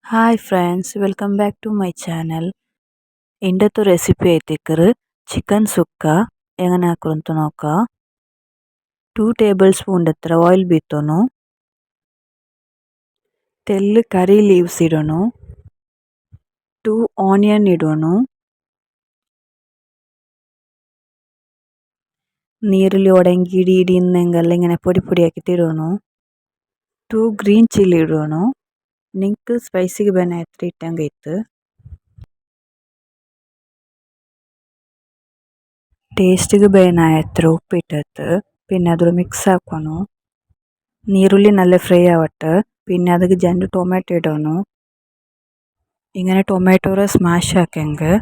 Hi friends, welcome back to my channel. ಇಂಡತ್ತು recipe ಐತಿಕ್ಕರು chicken sukka ಎಂಗನ ಹಾಕುಂತು ನೋಕ 2 ಟೇಬಲ್ ಸ್ಪೂನ್ ಹತ್ರ ಆಯಿಲ್ ಬಿತ್ತೋನು ತೆಲ್ಲು ಕರಿ ಲೀವ್ಸ್ ಇಡೋನು 2 ಆನಿಯನ್ ಇಡೋನು ನೀರುಳ್ಳಿ ಒಡಂಗಿ ಇಡಿ ಇಡಿ ಇನ್ನೆಂಗೆಲ್ಲ ಇങ്ങനെ പൊടി പൊടിയാക്കിയിട്ട് ഇടോನು 2 ಗ್ರೀನ್ ಚಿಲ್ಲಿ ಇಡೋನು ನಿಂಕ್ ಸ್ಪೈಸಿಗೆ ಬೇನೆ ಎತ್ರ ಇಟ್ಟಂಗೆ ಇತ್ತು ടേസ്റ്റിಗೆ ಬೇನಾയ എത്ര ഉപ്പിട്ടിട്ട് പിന്നെ അതൊരു മിക്സ് ആക്കണം നീരുള്ളി നല്ല ഫ്രൈ ആവട്ടെ പിന്നെ അതിക്ക് രണ്ട് ടൊമാറ്റോ ഇടണം ഇങ്ങനെ ടൊമാറ്റോറെ സ്മാഷ് ആക്കെങ്കിൽ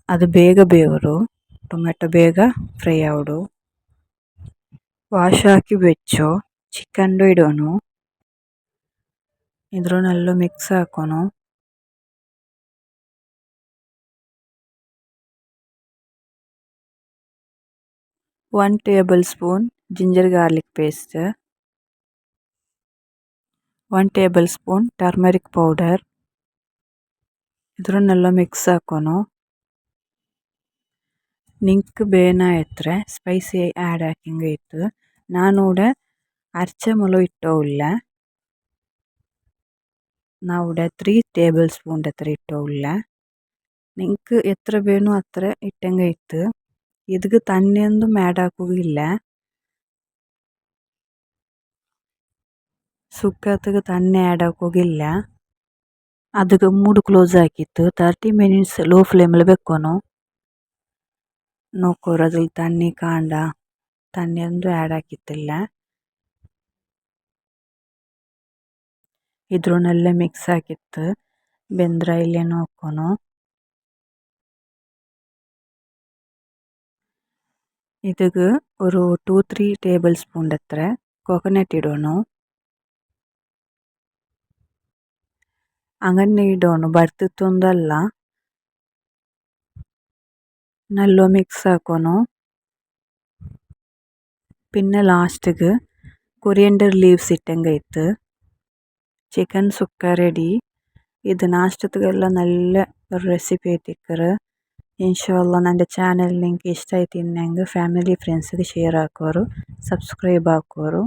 ಅದು ಬೇಗ ಬೇವರು ಟೊಮೆಟೊ ಬೇಗ ಫ್ರೈ ಆವಡು ವಾಶ್ ಹಾಕಿ ಬೆಚ್ಚು ಚಿಕನ್ ಇಡೋನು ಇದ್ರ നല്ല ಮಿಕ್ಸ್ ಹಾಕೋನು 1 tablespoon ginger garlic paste 1 tablespoon turmeric powder ಇದ್ರ നല്ല ಮಿಕ್ಸ್ ಹಾಕೋನು ನಿಂಕ್ ಬೇನ ಎತ್ರೆ ಸ್ಪೈಸಿ ಆ್ಯಡ್ ಹಾಕಿಂಗ್ ಇತ್ತು ನಾನೂടെ ಅರ್ಚ ಮೊಲ ಇಟ್ಟೋಲ್ಲ ನಾವೂടെ 3 ಟೇಬಲ್ ಸ್ಪೂನ್ ಹತ್ರ ಇಟ್ಟೋಲ್ಲ ನಿಂಕ್ ಎത്ര ಬೇನೋ ಅത്ര ಇಟ್ಟಂಗೆ ಇತ್ತು ಇದಕ್ಕೆ ತಣ್ಣೆಂದು ಆ್ಯಡ್ ಹಾಕೋಗಿಲ್ಲ ಸುಕ್ಕತ್ತಿಗೆ ತಣ್ಣೆ ಆ್ಯಡ್ ಹಾಕೋಗಿಲ್ಲ ಅದಕ್ಕೆ ಮೂಡು ಕ್ಲೋಸ್ ಹಾಕಿತ್ತು 30 ಮಿನಿಟ್ಸ್ ಲೋ ಫ್ಲೇಮಲ್ಲಿ ಬೆಕ್ಕೋನು ನೋಕೋರು ಅದ್ರಲ್ಲಿ ತಣ್ಣಿ ಕಾಂಡ ತಣ್ಣೆಂದು ಆ್ಯಡ್ ಹಾಕಿತ್ತಿಲ್ಲ ಇದ್ರ നല്ല ಮಿಕ್ಸ್ ಹಾಕಿತ್ತು ಬೆಂದ್ರ ಇಲ್ಲೇ ನೋಕೋನು ಇದಕ್ಕೆ ഒരു 2-3 ടേബിൾ സ്പൂൺ ಹತ್ರ ಕೋಕೋನಟ್ ಇಡೋನು അങ്ങനെ ಇಡೋನು ಬರ್ತಿತ್ತೊಂದಲ್ಲ നല്ല ಮಿಕ್ಸ್ ಹಾಕೋನು പിന്നെ ലാസ്റ്റിಗೆ ಕೊರಿಯಂಡರ್ ಲೀವ್ಸ್ ಇಟ್ಟಂಗೆ ಇತ್ತು ಚಿಕನ್ ಸುಕ್ಕ ರೆಡಿ ಇದು ನಾಷ್ಟತೆಗೆಲ್ಲ നല്ല ഒരു റെസിപ്പി ആയിട്ടിಕ್ಕರು ഇൻഷാല്ല ನನ್ನ ಚಾನೆಲ್ ನಿಂಗೆ ಇಷ್ಟ ಆಯ್ತು ಇನ್ನಂಗೆ ಫ್ಯಾಮಿಲಿ ಫ್ರೆಂಡ್ಸ್ಗೆ ಶೇರ್ ಹಾಕೋರು ಸಬ್ಸ್ಕ್ರೈಬ್ ಹಾಕೋರು